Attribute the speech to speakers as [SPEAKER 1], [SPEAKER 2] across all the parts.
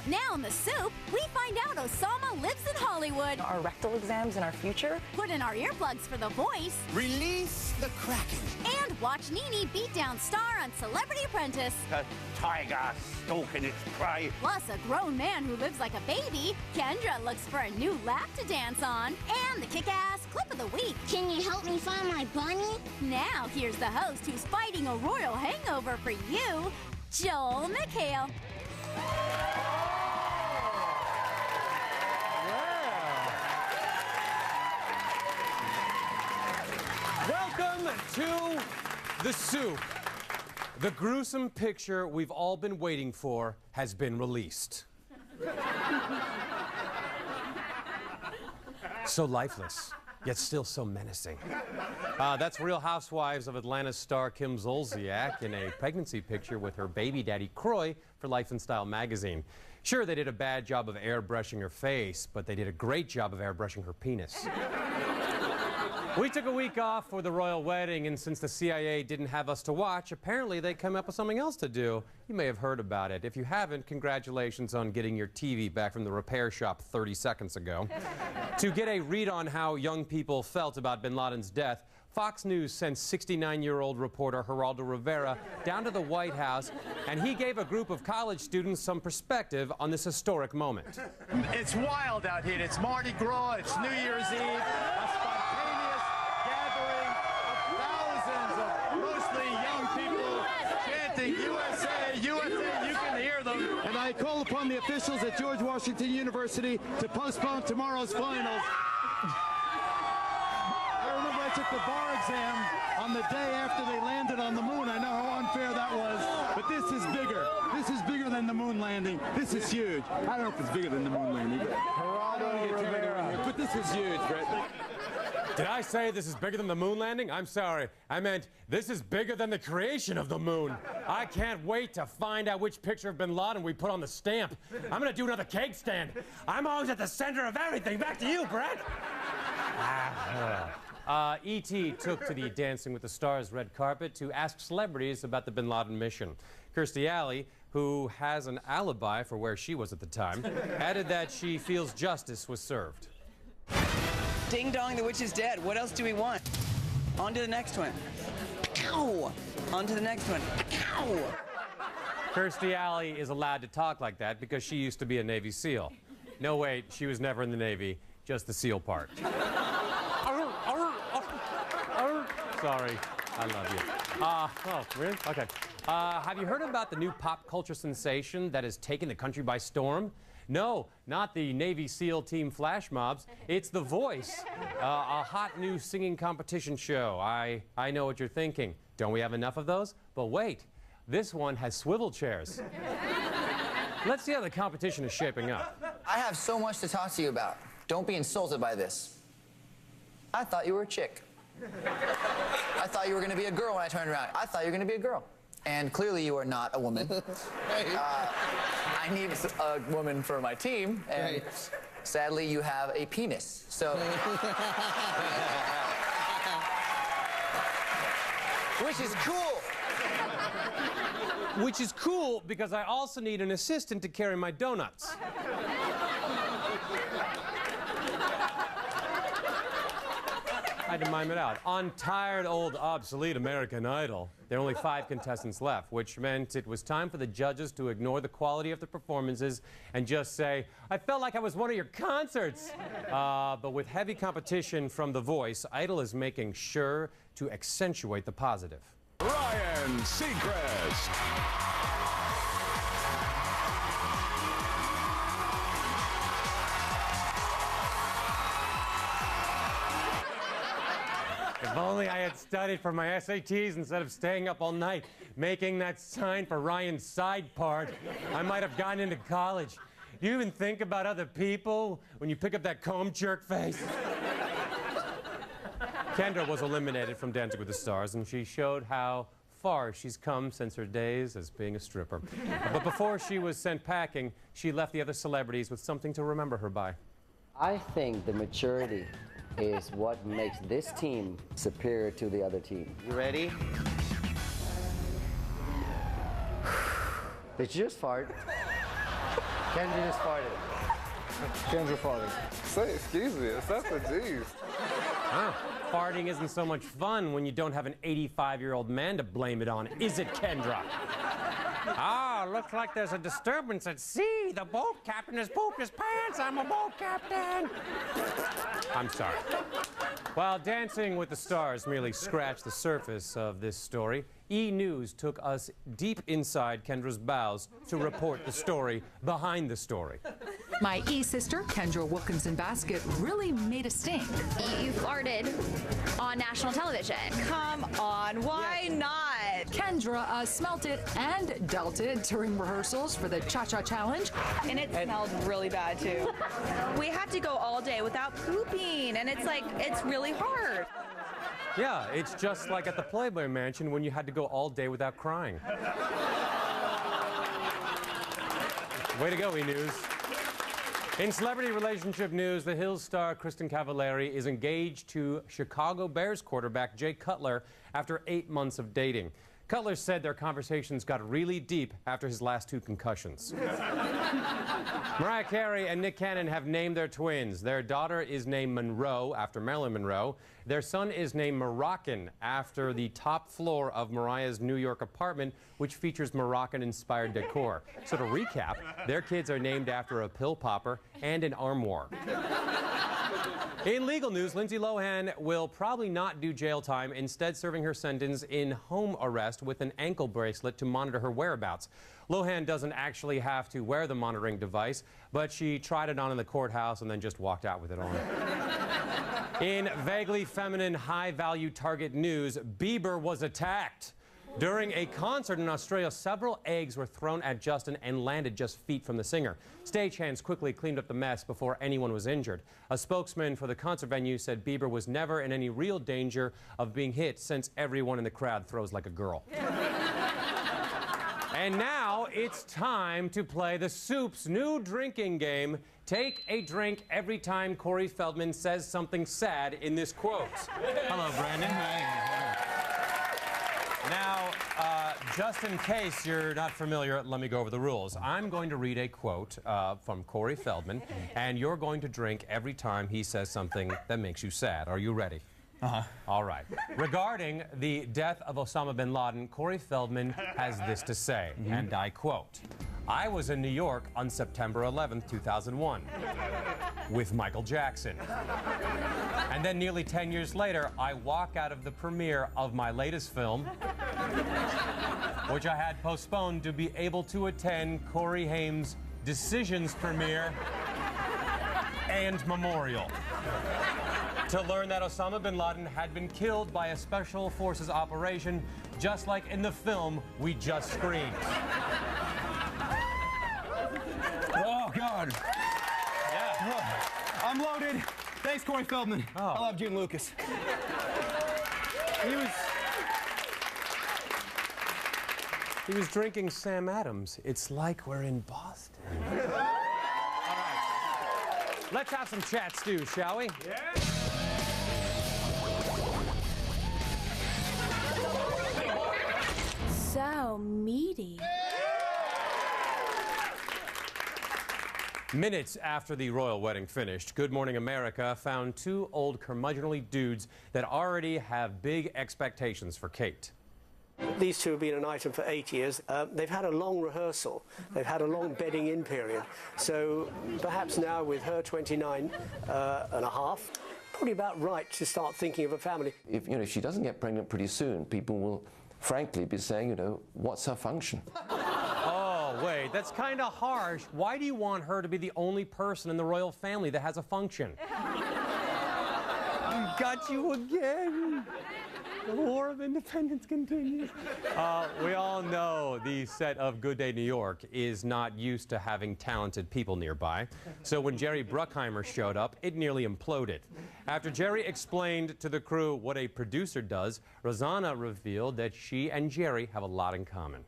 [SPEAKER 1] Now in the Soup, we find out Osama lives in Hollywood.
[SPEAKER 2] Our rectal exams in our future.
[SPEAKER 1] Put in our earplugs for The Voice.
[SPEAKER 3] Release the Kraken.
[SPEAKER 1] And watch Nene beat down Star on Celebrity Apprentice.
[SPEAKER 4] A tiger stalking its prey.
[SPEAKER 1] Plus a grown man who lives like a baby. Kendra looks for a new lap to dance on. And the kick-ass clip of the week.
[SPEAKER 5] Can you help me find my bunny?
[SPEAKER 1] Now here's the host who's fighting a royal hangover for you, Joel McHale.
[SPEAKER 6] Welcome to The Soup. The gruesome picture we've all been waiting for has been released. So lifeless, yet still so menacing. That's Real Housewives of Atlanta star Kim Zolciak in a pregnancy picture with her baby daddy Kroy for Life and Style magazine. Sure, they did a bad job of airbrushing her face, but they did a great job of airbrushing her penis. We took a week off for the royal wedding, and since the CIA didn't have us to watch, apparently they came up with something else to do. You may have heard about it. If you haven't, congratulations on getting your TV back from the repair shop 30 seconds ago. To get a read on how young people felt about bin Laden's death, Fox News sent 69-year-old reporter Geraldo Rivera down to the White House, and he gave a group of college students some perspective on this historic moment.
[SPEAKER 7] It's wild out here. It's Mardi Gras. It's New Year's Eve. A spontaneous gathering of thousands of mostly young people chanting USA, USA. You can hear them.
[SPEAKER 8] And I call upon the officials at George Washington University to postpone tomorrow's finals. I took the bar exam on the day after they landed on the moon. I know how unfair that was, but this is bigger. This is bigger than the moon landing. This is huge. I don't know if it's bigger than the moon landing, but but this is huge, Brett.
[SPEAKER 6] Did I say this is bigger than the moon landing? I'm sorry. I meant this is bigger than the creation of the moon. I can't wait to find out which picture of bin Laden we put on the stamp. I'm going to do another cake stand. I'm always at the center of everything. Back to you, Brett. E.T. took to the Dancing with the Stars red carpet to ask celebrities about the bin Laden mission. Kirstie Alley, who has an alibi for where she was at the time, added that she feels justice was served.
[SPEAKER 9] Ding dong, the witch is dead. What else do we want? On to the next one. Ow! On to the next one. Ow!
[SPEAKER 6] Kirstie Alley is allowed to talk like that because she used to be a Navy SEAL. No, wait, she was never in the Navy, just the SEAL part. Sorry, I love you. Oh, really? Okay. Have you heard about the new pop culture sensation that has taken the country by storm? No, not the Navy SEAL team flash mobs. It's The Voice, a hot new singing competition show. I know what you're thinking. Don't we have enough of those? But wait, this one has swivel chairs. Let's see how the competition is shaping up.
[SPEAKER 10] I have so much to talk to you about. Don't be insulted by this. I thought you were a chick. I thought you were going to be a girl when I turned around. I thought you were going to be a girl. And clearly you are not a woman. I need a woman for my team, and sadly you have a penis. So, which is cool.
[SPEAKER 6] Which is cool because I also need an assistant to carry my donuts. I had to mime it out. On tired, old, obsolete American Idol, there are only 5 contestants left, which meant it was time for the judges to ignore the quality of the performances and just say, I felt like I was one of your concerts. But with heavy competition from The Voice, Idol is making sure to accentuate the positive.
[SPEAKER 11] Ryan Seacrest.
[SPEAKER 6] If only I had studied for my SATs instead of staying up all night making that sign for Ryan's side part, I might have gotten into college. Do you even think about other people when you pick up that comb jerk face? Kendra was eliminated from Dancing with the Stars, and she showed how far she's come since her days as being a stripper. But before she was sent packing, she left the other celebrities with something to remember her by.
[SPEAKER 12] I think the maturity is what makes this team superior to the other team.
[SPEAKER 10] You ready?
[SPEAKER 12] Did you just fart?
[SPEAKER 13] Kendra just farted. Kendra farted.
[SPEAKER 14] Say, excuse me, it's not the G's.
[SPEAKER 6] Oh, farting isn't so much fun when you don't have an 85-year-old man to blame it on, is it, Kendra? Ah, looks like there's a disturbance at sea. The boat captain has pooped his pants. I'm a boat captain. I'm sorry. While Dancing with the Stars merely scratched the surface of this story, E! News took us deep inside Kendra's bowels to report the story behind the story.
[SPEAKER 15] My E-sister, Kendra Wilkinson Baskett, really made a stink.
[SPEAKER 16] You farted on national television.
[SPEAKER 17] Come on, why not?
[SPEAKER 15] Kendra smelt it and dealt it during rehearsals for the Cha-Cha Challenge.
[SPEAKER 17] And it smelled really bad, too. We have to go all day without pooping, and it's like, it's really hard.
[SPEAKER 6] Yeah, it's just like at the Playboy Mansion when you had to go all day without crying. Way to go, E! News. In celebrity relationship news, the Hills star Kristen Cavallari is engaged to Chicago Bears quarterback Jay Cutler after 8 months of dating. Cutler said their conversations got really deep after his last 2 concussions. Mariah Carey and Nick Cannon have named their twins. Their daughter is named Monroe, after Marilyn Monroe. Their son is named Moroccan, after the top floor of Mariah's New York apartment, which features Moroccan-inspired decor. So to recap, their kids are named after a pill popper and an armoire. In legal news, Lindsay Lohan will probably not do jail time, instead serving her sentence in home arrest with an ankle bracelet to monitor her whereabouts. Lohan doesn't actually have to wear the monitoring device, but she tried it on in the courthouse and then just walked out with it on. In vaguely feminine, high-value Target news, Bieber was attacked. During a concert in Australia, several eggs were thrown at Justin and landed just feet from the singer. Stagehands quickly cleaned up the mess before anyone was injured. A spokesman for the concert venue said Bieber was never in any real danger of being hit since everyone in the crowd throws like a girl. And now it's time to play the Soup's new drinking game. Take a drink every time Corey Feldman says something sad in this quote. Hello, Brandon. Now, just in case you're not familiar, let me go over the rules. I'm going to read a quote from Corey Feldman, and you're going to drink every time he says something that makes you sad. Are you ready? Uh-huh. All right. Regarding the death of Osama bin Laden, Corey Feldman has this to say, and I quote, "I was in New York on September 11th, 2001, with Michael Jackson. And then nearly 10 years later, I walk out of the premiere of my latest film, which I had postponed to be able to attend Corey Haim's Decisions premiere and memorial, to learn that Osama bin Laden had been killed by a special forces operation, just like in the film we just screened."
[SPEAKER 18] Oh, God. Yeah. Oh, I'm loaded. Thanks, Corey Feldman. Oh. I love June Lucas.
[SPEAKER 6] He was drinking Sam Adams. It's like we're in Boston. All right. Let's have some chat stew, shall we? Yeah.
[SPEAKER 1] So meaty.
[SPEAKER 6] Minutes after the royal wedding finished, Good Morning America found 2 old curmudgeonly dudes that already have big expectations for Kate.
[SPEAKER 19] These 2 have been an item for 8 years. They've had a long rehearsal. They've had a long bedding in period. So perhaps now with her 29 and a half, probably about right to start thinking of a family.
[SPEAKER 20] If she doesn't get pregnant pretty soon, people will frankly be saying, what's her function?
[SPEAKER 6] Oh, wait, that's kind of harsh. Why do you want her to be the only person in the royal family that has a function? Got you again. The War of Independence continues. We all know the set of Good Day New York is not used to having talented people nearby. So when Jerry Bruckheimer showed up, it nearly imploded. After Jerry explained to the crew what a producer does, Rosanna revealed that she and Jerry have a lot in common.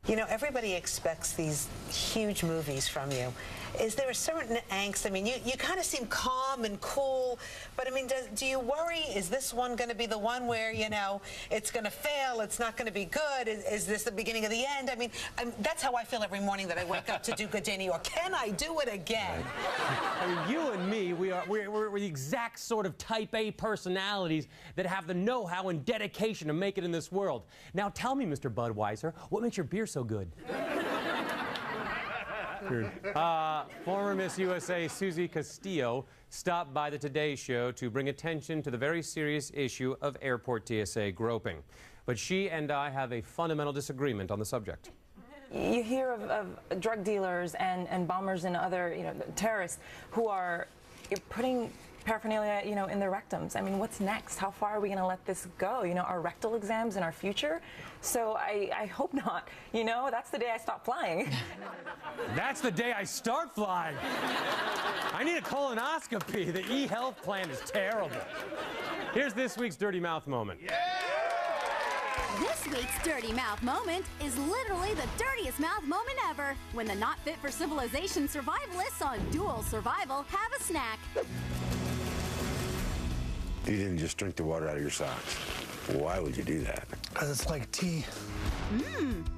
[SPEAKER 21] You know, everybody expects these huge movies from you. Is there a certain angst? I mean, you kind of seem calm and cool, but I mean, do you worry? Is this one going to be the one where, you know, it's going to fail, it's not going to be good? Is this the beginning of the end? I mean, that's how I feel every morning that I wake up to do Good Day New York. Can I do it again?
[SPEAKER 6] I mean, you and me, we're the exact sort of type A personalities that have the know-how and dedication to make it in this world. Now tell me, Mr. Budweiser, what makes your beer so good? Former Miss USA Susie Castillo stopped by the Today Show to bring attention to the very serious issue of airport TSA groping. But she and I have a fundamental disagreement on the subject.
[SPEAKER 2] You hear of drug dealers and bombers and other, you know, terrorists who are putting paraphernalia, you know, in their rectums. I mean, what's next? How far are we going to let this go? You know, are rectal exams in our future? So I hope not. You know, that's the day I stop flying.
[SPEAKER 6] That's the day I start flying. I need a colonoscopy. The e-health plan is terrible. Here's this week's Dirty Mouth moment.
[SPEAKER 1] This week's Dirty Mouth moment is literally the dirtiest mouth moment ever when the not fit for civilization survivalists on Dual Survival have a snack.
[SPEAKER 4] You didn't just drink the water out of your socks. Why would you do that?
[SPEAKER 3] Because it's like tea.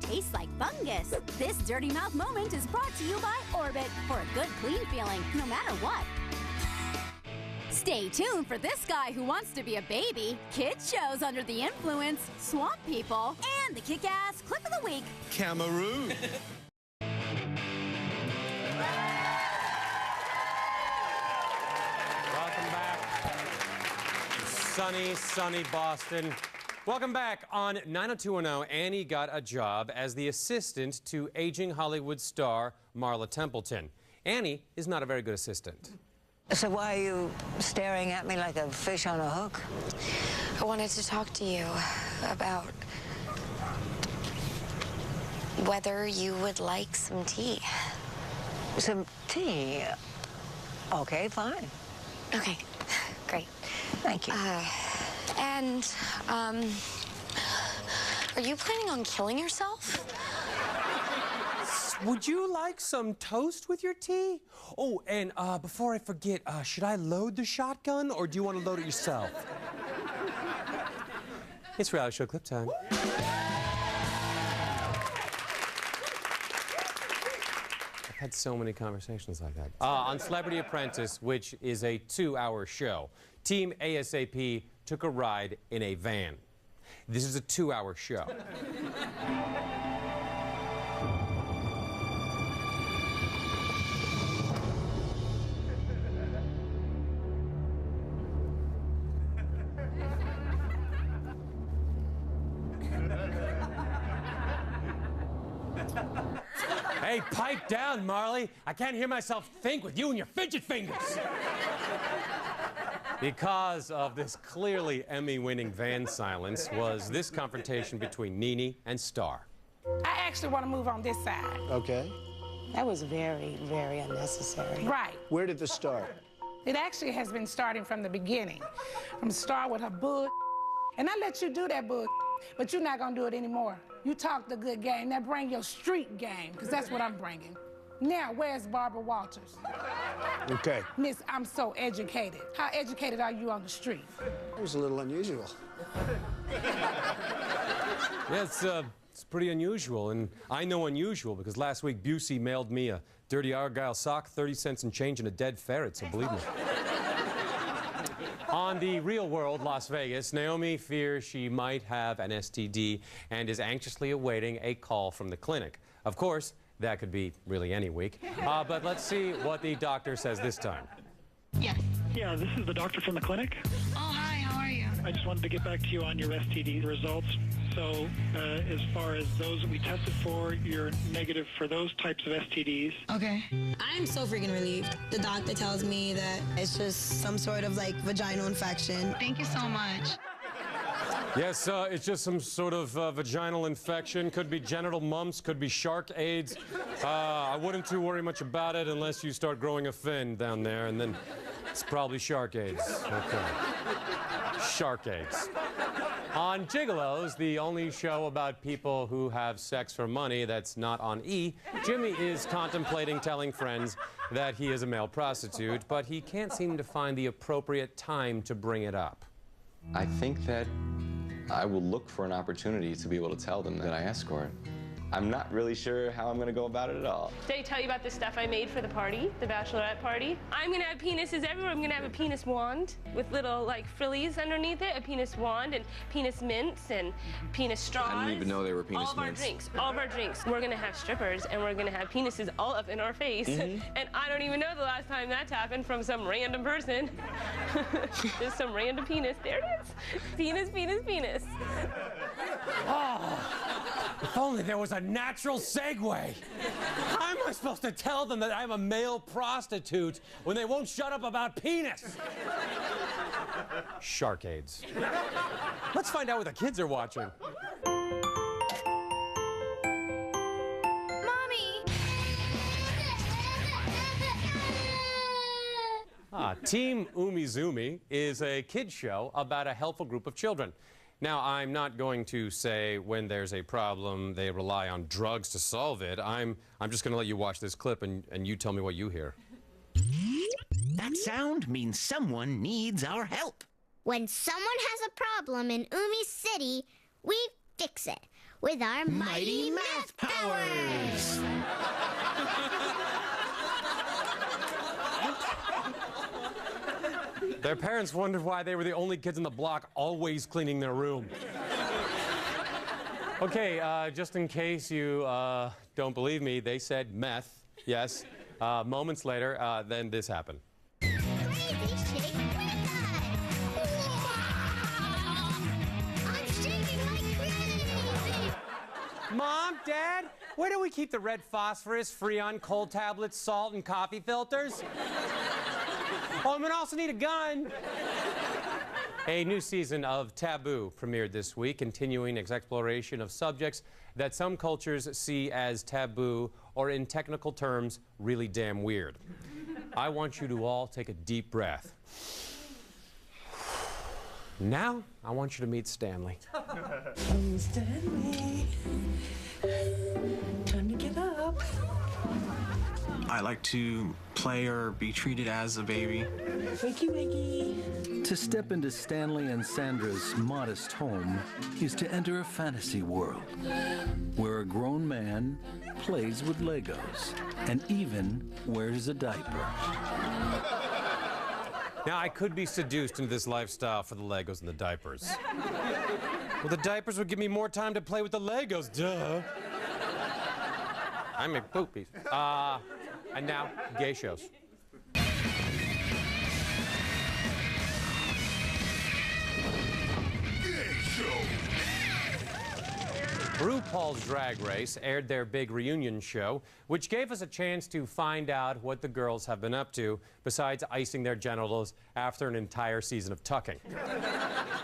[SPEAKER 1] Tastes like fungus. This Dirty Mouth moment is brought to you by Orbit for a good, clean feeling, no matter what. Stay tuned for this guy who wants to be a baby, kids shows Under the Influence, Swamp People, and the kick-ass clip of the week.
[SPEAKER 3] Cameroon.
[SPEAKER 6] Welcome back. Sunny Boston. Welcome back. On 90210, Annie got a job as the assistant to aging Hollywood star Marla Templeton. Annie is not a very good assistant.
[SPEAKER 22] So why are you staring at me like a fish on a hook?
[SPEAKER 23] I wanted to talk to you about whether you would like some tea.
[SPEAKER 22] Some tea? Okay, fine.
[SPEAKER 23] Okay, great.
[SPEAKER 22] Thank you.
[SPEAKER 23] Are you planning on killing yourself?
[SPEAKER 6] Would you like some toast with your tea? Oh, and before I forget, should I load the shotgun or do you want to load it yourself? It's reality show clip time. I've had so many conversations like that. On Celebrity Apprentice, which is a 2-hour show, Team ASAP took a ride in a van. This is a 2-hour show. Hey, pipe down, Marley. I can't hear myself think with you and your fidget fingers. Because of this clearly Emmy-winning van silence was this confrontation between Nene and Star.
[SPEAKER 24] I actually want to move on this side.
[SPEAKER 3] Okay.
[SPEAKER 22] That was very, very unnecessary.
[SPEAKER 24] Right.
[SPEAKER 3] Where did this start?
[SPEAKER 24] It actually has been starting from the beginning. From start with her bull, and I let you do that bull, but you're not going to do it anymore. You talk the good game. Now bring your street game, because that's what I'm bringing. Now, where's Barbara Walters?
[SPEAKER 3] Okay.
[SPEAKER 24] Miss, I'm so educated. How educated are you on the street?
[SPEAKER 3] It was a little unusual.
[SPEAKER 6] Yeah, it's pretty unusual, and I know unusual because last week Busey mailed me a dirty Argyle sock, 30 cents and change, and a dead ferret, so believe me. On The Real World, Las Vegas, Naomi fears she might have an STD and is anxiously awaiting a call from the clinic. Of course, that could be really any week. But let's see what the doctor says this time.
[SPEAKER 25] Yes. Yeah, this is the doctor from the clinic.
[SPEAKER 23] Oh, hi, how are you?
[SPEAKER 25] I just wanted to get back to you on your STD results. So, as far as those that we tested for, you're negative for those types of STDs.
[SPEAKER 23] Okay. I'm so freaking relieved. The doctor tells me that it's just some sort of like vaginal infection. Thank you so much.
[SPEAKER 6] Yes, it's just some sort of vaginal infection. Could be genital mumps, could be shark AIDS. I wouldn't too worry much about it unless you start growing a fin down there, and then it's probably shark AIDS. Okay. Shark AIDS. On Gigolos, the only show about people who have sex for money that's not on E, Jimmy is contemplating telling friends that he is a male prostitute, but he can't seem to find the appropriate time to bring it up.
[SPEAKER 5] I think that I will look for an opportunity to be able to tell them that I escort. I'm not really sure how I'm going to go about it at all.
[SPEAKER 7] Did I tell you about the stuff I made for the party, the bachelorette party? I'm going to have penises everywhere. I'm going to have a penis wand with little, like, frillies underneath it, a penis wand, and penis mints, and penis straws.
[SPEAKER 5] I didn't even know they were penis
[SPEAKER 7] mints. All of our drinks. We're going to have strippers, and we're going to have penises all up in our face. And I don't even know the last time that's happened from some random person. Just some random penis. There it is. Penis, penis, penis.
[SPEAKER 6] If only there was a natural segue. How am I supposed to tell them that I'm a male prostitute when they won't shut up about penis? Sharkades. Let's find out what the kids are watching.
[SPEAKER 16] Mommy!
[SPEAKER 6] Team Umizoomi is a kids show about a helpful group of children. Now, I'm not going to say when there's a problem, they rely on drugs to solve it. I'm just going to let you watch this clip and you tell me what you hear.
[SPEAKER 8] That sound means someone needs our help.
[SPEAKER 9] When someone has a problem in Umi City, we fix it with our mighty math powers.
[SPEAKER 6] Their parents wondered why they were the only kids in the block always cleaning their room. Okay, just in case you don't believe me, they said meth, yes. Moments later, then this happened. Mom, Dad, where do we keep the red phosphorus, Freon cold tablets, salt, and coffee filters? Oh, I'm gonna also need a gun. A new season of Taboo premiered this week, continuing its exploration of subjects that some cultures see as taboo, or in technical terms, really damn weird. I want you to all take a deep breath. Now, I want you to meet Stanley.
[SPEAKER 11] Stanley, time to get up.
[SPEAKER 26] I like to play or be treated as a baby.
[SPEAKER 11] Wakey, wakey.
[SPEAKER 27] To step into Stanley and Sandra's modest home is to enter a fantasy world where a grown man plays with Legos and even wears a diaper.
[SPEAKER 6] Now, I could be seduced into this lifestyle for the Legos and the diapers. Well, the diapers would give me more time to play with the Legos, duh. I make poopies. And now, gay shows. RuPaul's Drag Race aired their big reunion show, which gave us a chance to find out what the girls have been up to, besides icing their genitals after an entire season of tucking.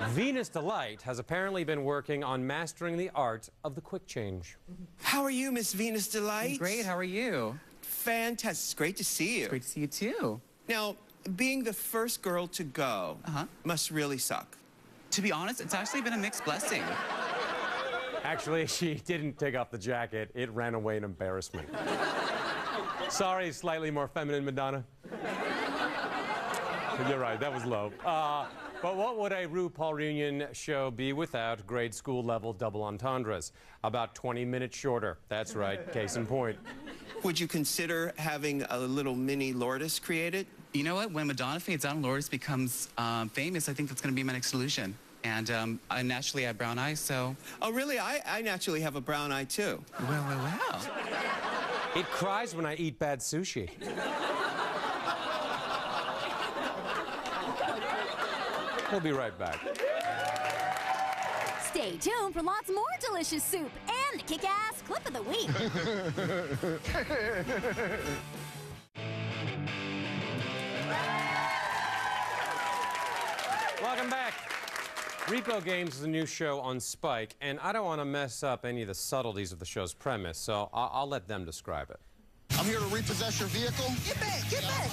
[SPEAKER 6] Venus Delight has apparently been working on mastering the art of the quick change.
[SPEAKER 28] How are you, Miss Venus Delight?
[SPEAKER 29] Great, how are you?
[SPEAKER 28] Fantastic. It's great to see you.
[SPEAKER 29] It's great to see you, too.
[SPEAKER 28] Now, being the first girl to go must really suck.
[SPEAKER 29] To be honest, it's actually been a mixed blessing.
[SPEAKER 6] Actually, she didn't take off the jacket. It ran away in embarrassment. Sorry, slightly more feminine Madonna. You're right, that was low. But what would a RuPaul reunion show be without grade school level double entendres? About 20 minutes shorter. That's right, case in point.
[SPEAKER 28] Would you consider having a little mini Lourdes created?
[SPEAKER 29] You know what? When Madonna fades out and Lourdes becomes famous, I think that's going to be my next solution. And I naturally have brown eyes, so...
[SPEAKER 28] Oh, really? I naturally have a brown eye, too.
[SPEAKER 29] Well.
[SPEAKER 6] It cries when I eat bad sushi. We'll be right back.
[SPEAKER 1] Stay tuned for lots more delicious soup and the kick-ass clip of the week.
[SPEAKER 6] Welcome back. Repo Games is a new show on Spike, and I don't want to mess up any of the subtleties of the show's premise, so I'll let them describe it.
[SPEAKER 30] I'm here to repossess your vehicle.
[SPEAKER 21] Get back, get back.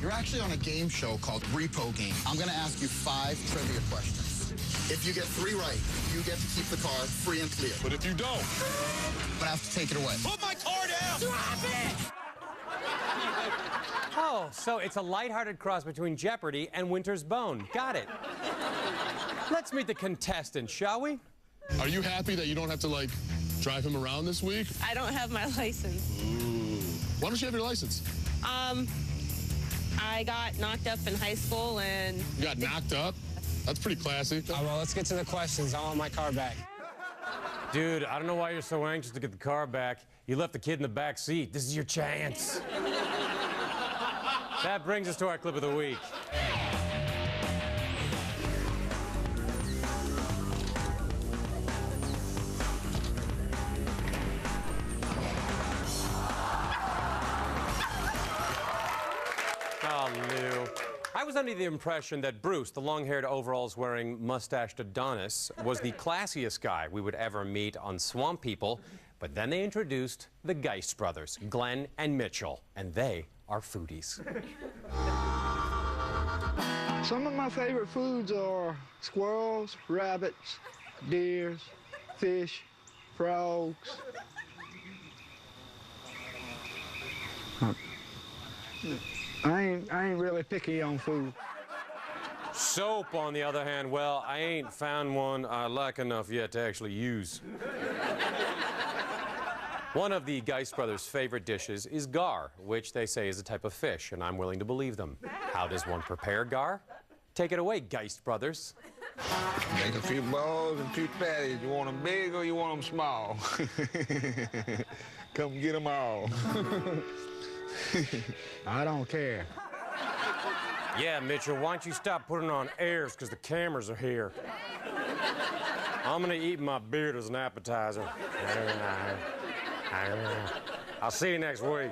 [SPEAKER 30] You're actually on a game show called Repo Game. I'm going to ask you 5 trivia questions. If you get 3 right, you get to keep the car free and clear. But if you don't, I'm gonna have to take it away. Put my car down! Drop it!
[SPEAKER 6] Oh, so it's a lighthearted cross between Jeopardy and Winter's Bone. Got it. Let's meet the contestants, shall we?
[SPEAKER 2] Are you happy that you don't have to, like, drive him around this week?
[SPEAKER 7] I don't have my license.
[SPEAKER 2] Ooh. Why don't you have your license?
[SPEAKER 7] I got knocked up in high school and...
[SPEAKER 2] You got knocked up? That's pretty classy.
[SPEAKER 10] Well, let's get to the questions. I want my car back.
[SPEAKER 6] Dude, I don't know why you're so anxious to get the car back. You left the kid in the back seat. This is your chance. That brings us to our clip of the week. Oh, Lou. I was under the impression that Bruce, the long-haired overalls-wearing, mustached Adonis, was the classiest guy we would ever meet on Swamp People, but then they introduced the Geist brothers, Glenn and Mitchell, and they are foodies.
[SPEAKER 12] Some of my favorite foods are squirrels, rabbits, deers, fish, frogs. I ain't really picky on food.
[SPEAKER 6] Soap, on the other hand, well, I ain't found one I like enough yet to actually use. One of the Geist brothers' favorite dishes is gar, which they say is a type of fish, and I'm willing to believe them. How does one prepare gar? Take it away, Geist brothers.
[SPEAKER 12] Make a few balls and 2 patties. You want them big or you want them small? Come get them all. I don't care.
[SPEAKER 6] Yeah, Mitchell, why don't you stop putting on airs, because the cameras are here. I'm gonna eat my beard as an appetizer. I'll see you next week.